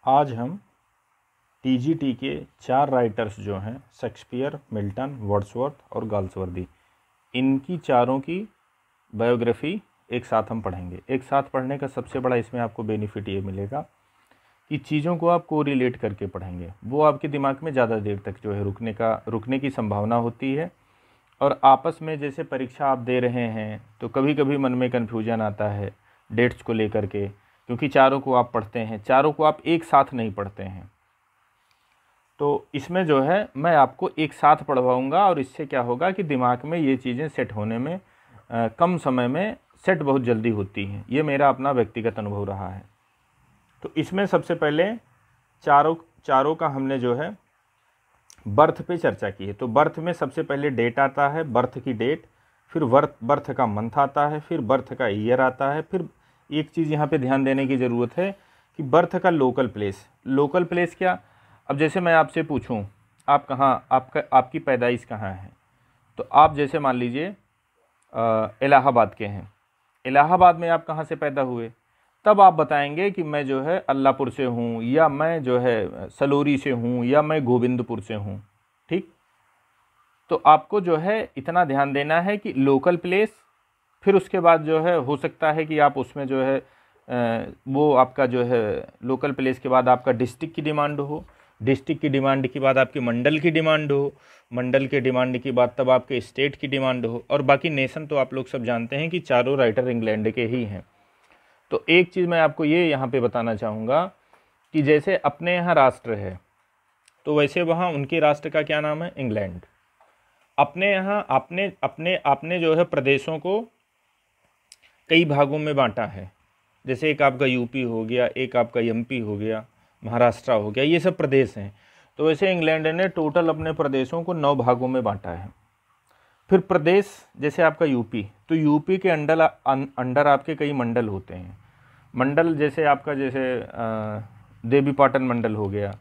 आज हम टीजीटी के 4 राइटर्स जो हैं शेक्सपियर, मिल्टन, वर्ड्सवर्थ और गाल्सवर्दी, इनकी चारों की बायोग्राफी एक साथ हम पढ़ेंगे। एक साथ पढ़ने का सबसे बड़ा इसमें आपको बेनिफिट ये मिलेगा कि चीज़ों को आप कोरिलेट करके पढ़ेंगे, वो आपके दिमाग में ज़्यादा देर तक जो है रुकने की संभावना होती है। और आपस में जैसे परीक्षा आप दे रहे हैं तो कभी कभी मन में कन्फ्यूजन आता है डेट्स को लेकर के, क्योंकि चारों को आप पढ़ते हैं, चारों को आप एक साथ नहीं पढ़ते हैं। तो इसमें जो है मैं आपको एक साथ पढ़वाऊँगा और इससे क्या होगा कि दिमाग में ये चीज़ें सेट होने में कम समय में सेट बहुत जल्दी होती हैं। ये मेरा अपना व्यक्तिगत अनुभव रहा है। तो इसमें सबसे पहले चारों का हमने जो है बर्थ पे चर्चा की है। तो बर्थ में सबसे पहले डेट आता है, बर्थ की डेट, फिर बर्थ का मंथ आता है, फिर बर्थ का ईयर आता है। फिर एक चीज़ यहाँ पे ध्यान देने की ज़रूरत है कि बर्थ का लोकल प्लेस क्या। अब जैसे मैं आपसे पूछूं आप कहाँ, आपकी पैदाइश कहाँ है, तो आप जैसे मान लीजिए इलाहाबाद के हैं, इलाहाबाद में आप कहाँ से पैदा हुए, तब आप बताएंगे कि मैं जो है अल्लाहपुर से हूँ, या मैं जो है सलोरी से हूँ, या मैं गोविंदपुर से हूँ। ठीक, तो आपको जो है इतना ध्यान देना है कि लोकल प्लेस, फिर उसके बाद जो है हो सकता है कि आप उसमें जो है वो आपका जो है लोकल प्लेस के बाद आपका डिस्ट्रिक्ट की डिमांड हो, डिस्ट्रिक्ट की डिमांड के बाद आपके मंडल की डिमांड हो, मंडल के डिमांड के बाद तब आपके स्टेट की डिमांड हो, और बाकी नेशन तो आप लोग सब जानते हैं कि चारों राइटर इंग्लैंड के ही हैं। तो एक चीज़ मैं आपको ये यहाँ पे बताना चाहूँगा कि जैसे अपने यहाँ राष्ट्र है तो वैसे वहाँ उनके राष्ट्र का क्या नाम है, इंग्लैंड। अपने यहाँ आपने जो है प्रदेशों को कई भागों में बांटा है, जैसे एक आपका यूपी हो गया, एक आपका एमपी हो गया, महाराष्ट्र हो गया, ये सब प्रदेश हैं। तो वैसे इंग्लैंड ने टोटल अपने प्रदेशों को 9 भागों में बांटा है। फिर प्रदेश जैसे आपका यूपी, तो यूपी के अंडर आपके कई मंडल होते हैं। मंडल जैसे आपका देवी पाटन मंडल हो गया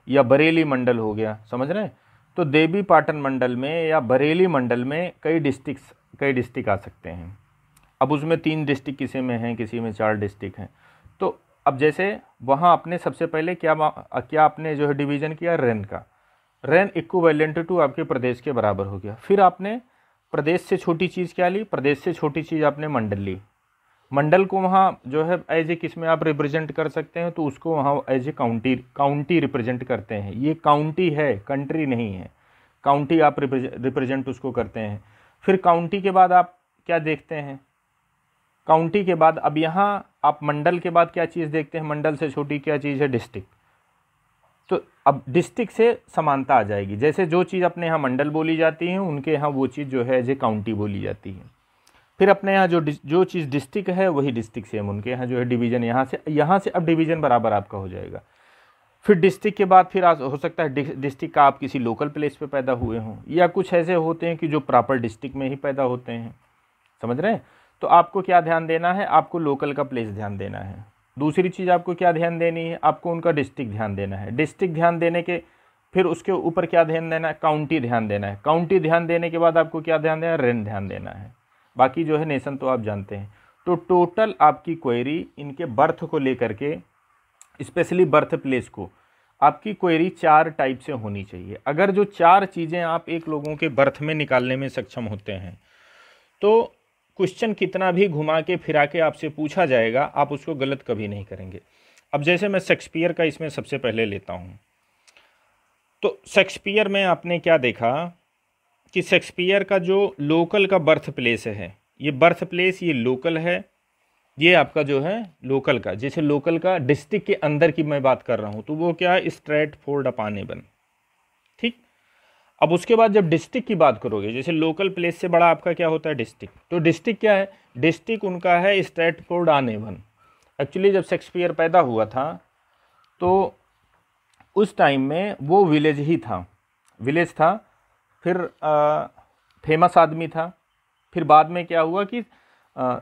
या बरेली मंडल हो गया, समझ रहे हैं। तो देवी पाटन मंडल में या बरेली मंडल में कई डिस्ट्रिक्ट आ सकते हैं। अब उसमें 3 डिस्ट्रिक्ट किसी में हैं, किसी में 4 डिस्ट्रिक्ट हैं। तो अब जैसे वहाँ आपने सबसे पहले क्या आपने जो है डिवीज़न किया रेन का, रेन इक्विवेलेंट टू आपके प्रदेश के बराबर हो गया। फिर आपने प्रदेश से छोटी चीज़ क्या ली, प्रदेश से छोटी चीज़ आपने मंडल ली। मंडल को वहाँ जो है एज ए किस में आप रिप्रेजेंट कर सकते हैं, तो उसको वहाँ एज ए काउंटी रिप्रेजेंट करते हैं। ये काउंटी है, कंट्री नहीं है, काउंटी आप रिप्रेजेंट उसको करते हैं। फिर काउंटी के बाद आप क्या देखते हैं, काउंटी के बाद अब यहाँ आप मंडल के बाद क्या चीज़ देखते हैं, मंडल से छोटी क्या चीज़ है, डिस्ट्रिक्ट। तो अब डिस्ट्रिक्ट से समानता आ जाएगी, जैसे जो चीज़ अपने यहाँ मंडल बोली जाती है उनके यहाँ वो चीज़ जो है एज ए काउंटी बोली जाती है। फिर अपने यहाँ जो चीज़ डिस्ट्रिक्ट है वही डिस्ट्रिक्ट सेम, उनके यहाँ जो है डिवीज़न यहाँ से अब डिवीज़न बराबर आपका हो जाएगा। फिर डिस्ट्रिक्ट के बाद फिर हो सकता है डिस्ट्रिक्ट का आप किसी लोकल प्लेस पे पैदा हुए हों, या कुछ ऐसे होते हैं कि जो प्रॉपर डिस्ट्रिक्ट में ही पैदा होते हैं, समझ रहे हैं। तो आपको क्या ध्यान देना है, आपको लोकल का प्लेस ध्यान देना है। दूसरी चीज़ आपको क्या ध्यान देनी है, आपको उनका डिस्ट्रिक्ट ध्यान देना है। डिस्ट्रिक्ट ध्यान देने के फिर उसके ऊपर क्या ध्यान देना है, काउंटी ध्यान देना है। काउंटी ध्यान देने के बाद आपको क्या ध्यान देना है, रेन ध्यान देना है। बाकी जो है नेशन तो आप जानते हैं। तो टोटल आपकी क्वेरी इनके बर्थ को लेकर के, स्पेशली बर्थ प्लेस को, आपकी क्वेरी 4 टाइप से होनी चाहिए। अगर जो 4 चीज़ें आप एक लोगों के बर्थ में निकालने में सक्षम होते हैं तो क्वेश्चन कितना भी घुमा के फिरा के आपसे पूछा जाएगा, आप उसको गलत कभी नहीं करेंगे। अब जैसे मैं शेक्सपियर का इसमें सबसे पहले लेता हूँ, तो शेक्सपियर में आपने क्या देखा कि शेक्सपियर का जो लोकल का बर्थ प्लेस है, ये बर्थ प्लेस ये लोकल है, ये आपका जो है लोकल का, जैसे लोकल का डिस्ट्रिक्ट के अंदर की मैं बात कर रहा हूँ तो वो क्या है, स्ट्रैटफोर्ड अपॉन एवन। ठीक, अब उसके बाद जब डिस्ट्रिक्ट की बात करोगे, जैसे लोकल प्लेस से बड़ा आपका क्या होता है, डिस्ट्रिक्ट। तो डिस्ट्रिक्ट क्या है, डिस्ट्रिक्ट उनका है स्ट्रैटफोर्ड ऑन एवन। एक्चुअली जब शेक्सपियर पैदा हुआ था तो उस टाइम में वो विलेज था। फिर फेमस आदमी था। फिर बाद में क्या हुआ कि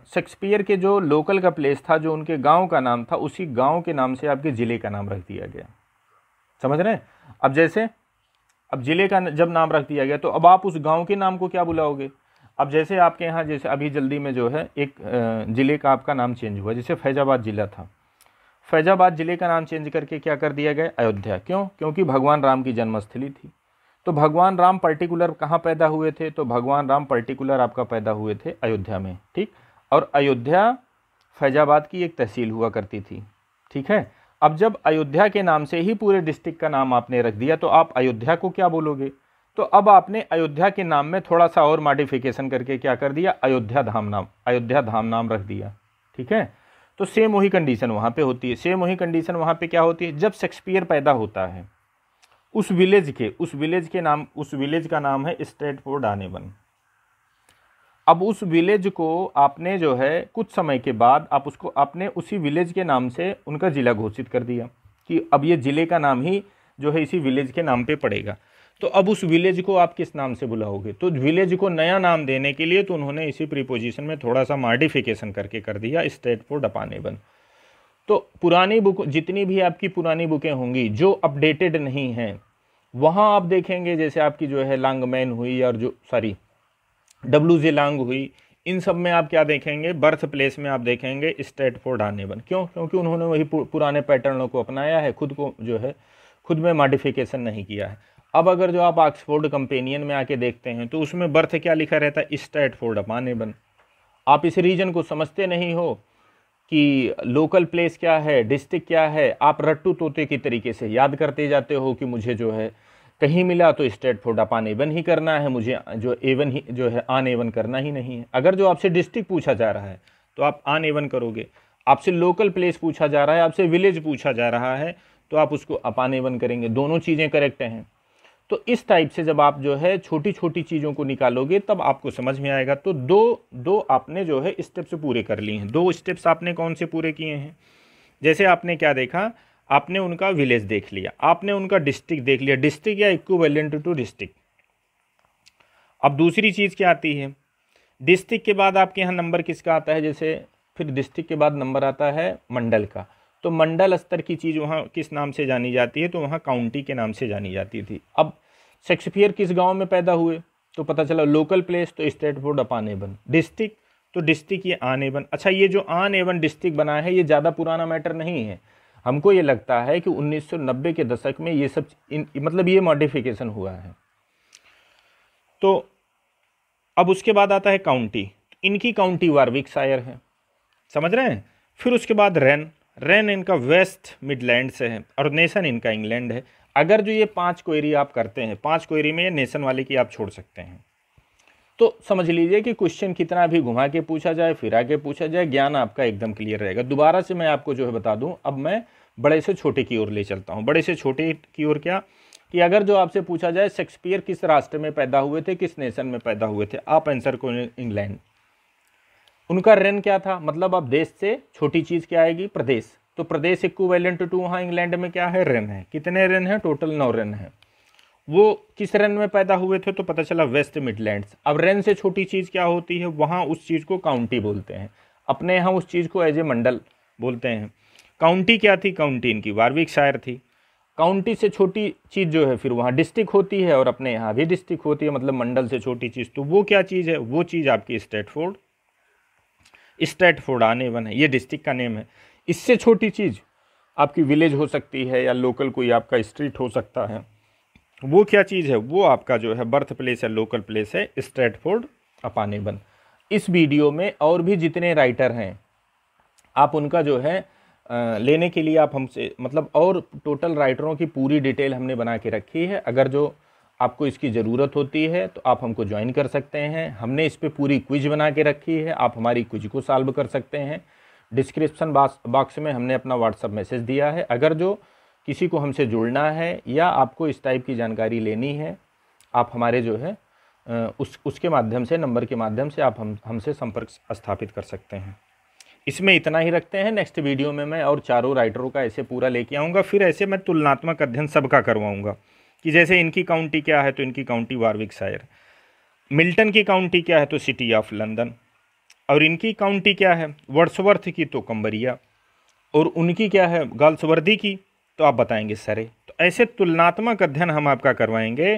शेक्सपियर के जो लोकल का प्लेस था, जो उनके गांव का नाम था, उसी गांव के नाम से आपके ज़िले का नाम रख दिया गया, समझ रहे हैं। अब जैसे अब ज़िले का जब नाम रख दिया गया तो अब आप उस गांव के नाम को क्या बुलाओगे। अब जैसे आपके यहाँ जैसे अभी जल्दी में जो है एक ज़िले का आपका नाम चेंज हुआ, जैसे फैज़ाबाद ज़िला था, फैजाबाद जिले का नाम चेंज करके क्या कर दिया गया, अयोध्या। क्यों? क्योंकि भगवान राम की जन्मस्थली थी। तो भगवान राम पर्टिकुलर कहाँ पैदा हुए थे, तो भगवान राम पर्टिकुलर आपका पैदा हुए थे अयोध्या में, ठीक। और अयोध्या फैजाबाद की एक तहसील हुआ करती थी, ठीक है। अब जब अयोध्या के नाम से ही पूरे डिस्ट्रिक्ट का नाम आपने रख दिया तो आप अयोध्या को क्या बोलोगे, तो अब आपने अयोध्या के नाम में थोड़ा सा और मॉडिफिकेशन करके क्या कर दिया, अयोध्या धाम नाम रख दिया, ठीक है। तो सेम वही कंडीशन वहाँ पे होती है। सेम वही कंडीशन वहाँ पे क्या होती है, जब शेक्सपियर पैदा होता है उस विलेज का नाम है स्ट्रेटफोर्ड ऑन एवन। अब उस विलेज को आपने जो है कुछ समय के बाद आप उसको आपने उसी विलेज के नाम से उनका ज़िला घोषित कर दिया कि अब ये ज़िले का नाम ही जो है इसी विलेज के नाम पे पड़ेगा। तो अब उस विलेज को आप किस नाम से बुलाओगे, तो विलेज को नया नाम देने के लिए तो उन्होंने इसी प्रीपोजिशन में थोड़ा सा मॉडिफिकेशन करके कर दिया स्ट्रेटफोर्ड अपॉन एवन। तो पुरानी बुक, जितनी भी आपकी पुरानी बुकें होंगी जो अपडेटेड नहीं हैं, वहाँ आप देखेंगे जैसे आपकी जो है लांगमैन हुई और जो WJ लांग हुई, इन सब में आप क्या देखेंगे, बर्थ प्लेस में आप देखेंगे स्ट्रेटफोर्ड ऑन एवन। क्यों? क्योंकि उन्होंने वही पुराने पैटर्नों को अपनाया है, खुद को जो है खुद में मॉडिफिकेशन नहीं किया है। अब अगर जो आप ऑक्सफोर्ड कंपेनियन में आके देखते हैं तो उसमें बर्थ क्या लिखा रहता है, स्ट्रेटफोर्ड अपॉन एवन। आप इस रीजन को समझते नहीं हो कि लोकल प्लेस क्या है, डिस्ट्रिक्ट क्या है, आप रट्टू तोते की तरीके से याद करते जाते हो कि मुझे जो है कहीं मिला तो स्ट्रेटफोर्ड अपॉन एवन ही करना है, मुझे जो एवन ही जो है ऑन एवन करना ही नहीं है। अगर जो आपसे डिस्ट्रिक्ट पूछा जा रहा है तो आप ऑन एवन करोगे, आपसे लोकल प्लेस पूछा जा रहा है, आपसे विलेज पूछा जा रहा है तो आप उसको अपॉन एवन करेंगे। दोनों चीज़ें करेक्ट हैं। तो इस टाइप से जब आप जो है छोटी छोटी चीज़ों को निकालोगे तब आपको समझ में आएगा। तो दो आपने जो है स्टेप्स पूरे कर लिए हैं। 2 स्टेप्स आपने कौन से पूरे किए हैं, जैसे आपने क्या देखा, आपने उनका विलेज देख लिया, आपने उनका डिस्ट्रिक्ट देख लिया, डिस्ट्रिक्ट या इक्विवेलेंट टू डिस्ट्रिक्ट। अब दूसरी चीज़ क्या आती है, डिस्ट्रिक्ट के बाद आपके यहाँ नंबर किसका आता है, जैसे फिर डिस्ट्रिक्ट के बाद नंबर आता है मंडल का। तो मंडल स्तर की चीज़ वहाँ किस नाम से जानी जाती है, तो वहाँ काउंटी के नाम से जानी जाती थी। अब शेक्सपियर किस गांव में पैदा हुए, तो पता चला लोकल प्लेस तो स्ट्रेटफोर्ड अपॉन एवन, डिस्ट्रिक्ट तो डिस्ट्रिक्ट ये ऑन एवन। अच्छा, ये जो ऑन एवन डिस्ट्रिक्ट बना है ये ज़्यादा पुराना मैटर नहीं है। हमको ये लगता है कि 1990 के दशक में ये सब मतलब ये मॉडिफिकेशन हुआ है। तो अब उसके बाद आता है काउंटी, इनकी काउंटी वारविकशायर है, समझ रहे हैं। फिर उसके बाद रेन इनका वेस्ट मिडलैंड से है और नेशन इनका इंग्लैंड है। अगर जो ये 5 क्वेरी आप करते हैं, 5 क्वेरी में ये नेशन वाले की आप छोड़ सकते हैं, तो समझ लीजिए कि क्वेश्चन कितना भी घुमा के पूछा जाए, फिरा के पूछा जाए, ज्ञान आपका एकदम क्लियर रहेगा। दोबारा से मैं आपको जो है बता दूं, अब मैं बड़े से छोटे की ओर ले चलता हूं। बड़े से छोटे की ओर क्या, कि अगर जो आपसे पूछा जाए शेक्सपियर किस राष्ट्र में पैदा हुए थे, किस नेशन में पैदा हुए थे, आप आंसर को इंग्लैंड। उनका रेन क्या था, मतलब अब देश से छोटी चीज़ क्या आएगी, प्रदेश। तो प्रदेश इक्विवेलेंट टू वहाँ इंग्लैंड में क्या है, रेन है। कितने रेन है, टोटल 9 रेन है। वो किस रेन में पैदा हुए थे, तो पता चला वेस्ट मिडलैंड्स। अब रेन से छोटी चीज़ क्या होती है, वहाँ उस चीज़ को काउंटी बोलते हैं, अपने यहाँ उस चीज़ को एज ए मंडल बोलते हैं। काउंटी क्या थी, काउंटी इनकी वारविकशायर थी। काउंटी से छोटी चीज़ जो है फिर वहाँ डिस्ट्रिक्ट होती है और अपने यहाँ भी डिस्ट्रिक्ट होती है, मतलब मंडल से छोटी चीज़। तो वो क्या चीज़ है, वो चीज़ आपकी स्ट्रेटफोर्ड ऑन एवन है, ये डिस्ट्रिक्ट का नेम है। इससे छोटी चीज़ आपकी विलेज हो सकती है या लोकल कोई आपका स्ट्रीट हो सकता है। वो क्या चीज़ है, वो आपका जो है बर्थ प्लेस या लोकल प्लेस है, स्ट्रेटफोर्ड अपॉन एवन। इस वीडियो में और भी जितने राइटर हैं आप उनका जो है लेने के लिए आप हमसे, मतलब और टोटल राइटरों की पूरी डिटेल हमने बना के रखी है। अगर जो आपको इसकी ज़रूरत होती है तो आप हमको ज्वाइन कर सकते हैं। हमने इस पे पूरी क्विज बना के रखी है, आप हमारी क्विज को सॉल्व कर सकते हैं। डिस्क्रिप्शन बॉक्स में हमने अपना व्हाट्सअप मैसेज दिया है। अगर जो किसी को हमसे जुड़ना है या आपको इस टाइप की जानकारी लेनी है, आप हमारे जो है उसके माध्यम से, नंबर के माध्यम से आप हमसे संपर्क स्थापित कर सकते हैं। इसमें इतना ही रखते हैं। नेक्स्ट वीडियो में मैं और चारों राइटरों का ऐसे पूरा लेके आऊँगा। फिर ऐसे मैं तुलनात्मक अध्ययन सबका करवाऊँगा कि जैसे इनकी काउंटी क्या है, तो इनकी काउंटी वारविकशायर। मिल्टन की काउंटी क्या है, तो सिटी ऑफ लंदन। और इनकी काउंटी क्या है, वर्ड्सवर्थ की तो कंबरिया। और उनकी क्या है, गाल्सवर्दी की, तो आप बताएंगे सरे। तो ऐसे तुलनात्मक अध्ययन हम आपका करवाएंगे।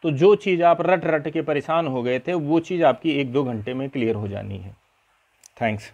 तो जो चीज़ आप रट के परेशान हो गए थे वो चीज़ आपकी 1-2 घंटे में क्लियर हो जानी है। थैंक्स।